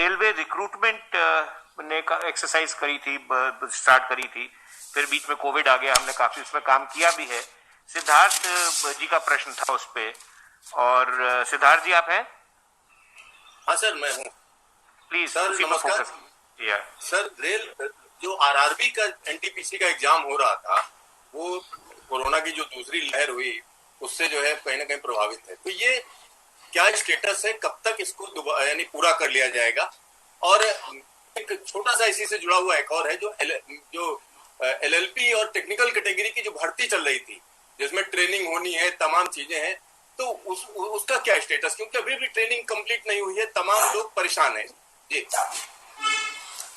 Railway recruitment ने exercise करी थी, स्टार्ट करी थी, फिर बीच में कोविड आ गया, हमने काफी उसमें काम किया भी है। सिद्धार्थ जी का प्रश्न था उस पे, और सिद्धार्थ जी आप हैं? हाँ सर, मैं हूँ। प्लीज सर नमस्कार। सर, रेल जो आरआरबी का एनटीपीसी का एग्जाम हो रहा था, वो कोरोना की जो दूसरी लहर हुई उससे जो है कहीं ना कहीं प्रभावित है। तो ये क्या स्टेटस है, कब तक इसको यानी पूरा कर लिया जाएगा? और एक छोटा सा इसी से जुड़ा हुआ एक और है, जो एलएलपी और टेक्निकल कैटेगरी की जो भर्ती चल रही थी, जिसमें ट्रेनिंग होनी है, तमाम चीजें हैं, तो उसका क्या स्टेटस? क्योंकि अभी भी ट्रेनिंग कंप्लीट नहीं हुई है, तमाम लोग परेशान हैं। जी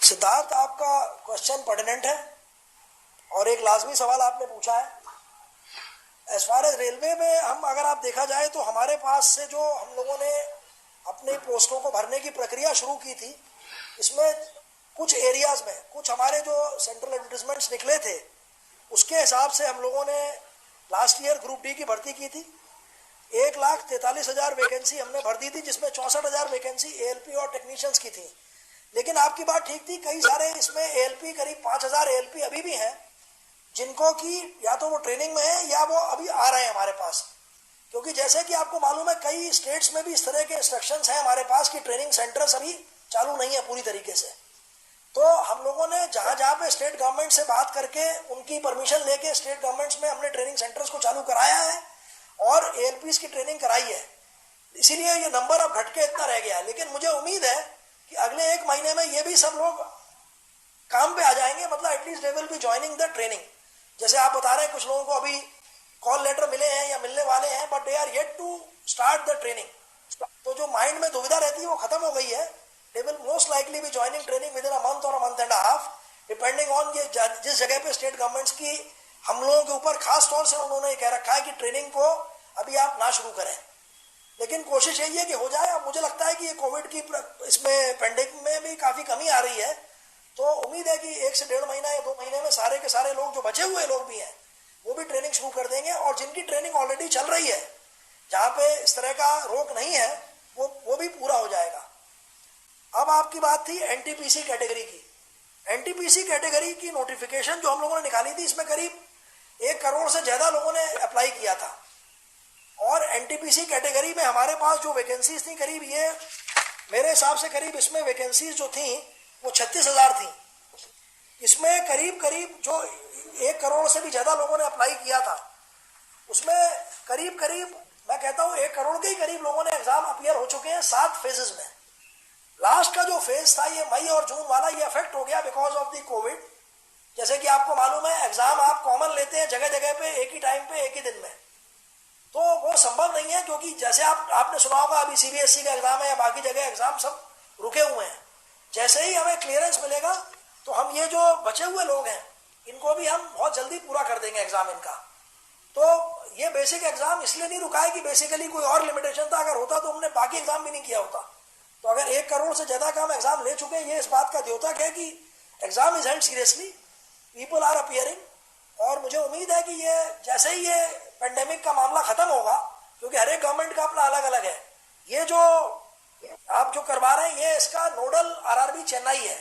सिद्धार्थ, आपका क्वेश्चन पर्टिनेंट है और एक लाजमी सवाल आपने पूछा है। एज फार एज रेलवे में हम अगर आप देखा जाए तो हमारे पास से जो हम लोगों ने अपनी पोस्टों को भरने की प्रक्रिया शुरू की थी, इसमें कुछ एरियाज में कुछ हमारे जो सेंट्रल एडवर्टीजमेंट्स निकले थे उसके हिसाब से हम लोगों ने लास्ट ईयर ग्रुप डी की भर्ती की थी। 1,43,000 वैकेंसी हमने भर दी थी, जिसमें 64,000 वैकेंसी एएलपी और टेक्नीशियंस की थी। लेकिन आपकी बात ठीक थी, कई सारे इसमें एएलपी, करीब 5,000 एएलपी अभी भी हैं जिनको कि या तो वो ट्रेनिंग में है या वो अभी आ रहे हैं हमारे पास। क्योंकि जैसे कि आपको मालूम है, कई स्टेट्स में भी इस तरह के इंस्ट्रक्शंस हैं हमारे पास कि ट्रेनिंग सेंटर्स अभी चालू नहीं है पूरी तरीके से। तो हम लोगों ने जहाँ जहाँ पे स्टेट गवर्नमेंट से बात करके उनकी परमिशन लेके स्टेट गवर्नमेंट्स में हमने ट्रेनिंग सेंटर्स को चालू कराया है और एएलपीज की ट्रेनिंग कराई है। इसीलिए ये नंबर अब घट के इतना रह गया है। लेकिन मुझे उम्मीद है कि अगले 1 महीने में ये भी सब लोग काम पे आ जाएंगे, मतलब at least they will be joining the training. जैसे आप बता रहे हैं कुछ लोगों को अभी कॉल लेटर मिले हैं या मिलने वाले हैं, but they are yet to start the training. तो जो माइंड में दुविधा रहती है वो खत्म हो गई है। They will most likely be joining training within a month or a month and a half, depending on ये जिस जगह पे स्टेट गवर्नमेंट्स की हम लोगों के ऊपर खास तौर से उन्होंने कह रखा है कि ट्रेनिंग को अभी आप ना शुरू करें। लेकिन कोशिश यही है कि हो जाए। अब मुझे लगता है कि ये कोविड की इसमें पेंडेमिक में भी काफ़ी कमी आ रही है, तो उम्मीद है कि 1 से 1.5 महीना या 2 महीने में सारे के सारे लोग, जो बचे हुए लोग भी हैं, वो भी ट्रेनिंग शुरू कर देंगे। और जिनकी ट्रेनिंग ऑलरेडी चल रही है, जहाँ पे इस तरह का रोक नहीं है, वो भी पूरा हो जाएगा। अब आपकी बात थी एनटीपीसी कैटेगरी की। एनटीपीसी कैटेगरी की नोटिफिकेशन जो हम लोगों ने निकाली थी, इसमें करीब 1 करोड़ से ज़्यादा लोगों ने अप्लाई किया था। और एनटीपीसी कैटेगरी में हमारे पास जो वैकेंसीज थी, करीब ये मेरे हिसाब से करीब इसमें वैकेंसीज जो थी वो 36,000 थी। इसमें करीब जो 1 करोड़ से भी ज़्यादा लोगों ने अप्लाई किया था, उसमें करीब मैं कहता हूँ 1 करोड़ के ही करीब लोगों ने एग्जाम अपीयर हो चुके हैं 7 फेजेस में। लास्ट का जो फेज था ये मई और जून वाला, ये अफेक्ट हो गया बिकॉज ऑफ द कोविड। जैसे कि आपको मालूम है, एग्जाम आप कॉमन लेते हैं जगह जगह पे, एक ही टाइम पे, एक ही दिन में, तो वो संभव नहीं है। क्योंकि जैसे आपने सुना होगा, अभी सीबीएसई का एग्जाम है या बाकी जगह एग्जाम सब रुके हुए हैं। जैसे ही हमें क्लियरेंस मिलेगा तो हम ये जो बचे हुए लोग हैं इनको भी हम बहुत जल्दी पूरा कर देंगे एग्जाम इनका। तो ये बेसिक एग्जाम इसलिए नहीं रुका है कि बेसिकली कोई और लिमिटेशन था। अगर होता तो हमने बाकी एग्जाम भी नहीं किया होता। तो अगर 1 करोड़ से ज्यादा का हम एग्जाम ले चुके हैं, ये इस बात का द्योतक है कि exam is held seriously, people are appearing. और मुझे उम्मीद है कि ये जैसे ही ये पेंडेमिक का मामला खत्म होगा, क्योंकि हर एक गवर्नमेंट का अपना अलग अलग है, ये जो आप जो करवा रहे हैं, ये इसका नोडल आरआरबी चेन्नई है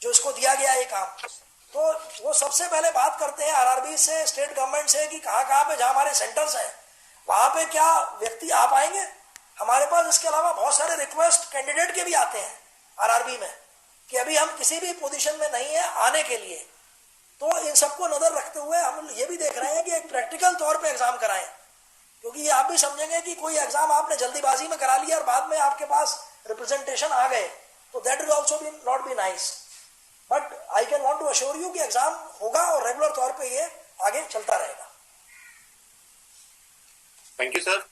जो इसको दिया गया है ये काम। तो वो सबसे पहले बात करते हैं आरआरबी से, स्टेट गवर्नमेंट से, कि कहाँ पे जहाँ हमारे सेंटर्स हैं वहाँ पे क्या व्यक्ति आ पाएंगे हमारे पास। इसके अलावा बहुत सारे रिक्वेस्ट कैंडिडेट के भी आते हैं आरआरबी में कि अभी हम किसी भी पोजीशन में नहीं है आने के लिए। तो इन सबको नजर रखते हुए हम ये भी देख रहे हैं कि एक प्रैक्टिकल तौर पे एग्जाम कराएं, क्योंकि ये आप भी समझेंगे कि कोई एग्जाम आपने जल्दीबाजी में करा लिया और बाद में आपके पास रिप्रेजेंटेशन आ गए, तो that will also be not be nice. But I can want to assure you कि एग्जाम होगा और रेगुलर तौर पे ये आगे चलता रहेगा। Thank you sir.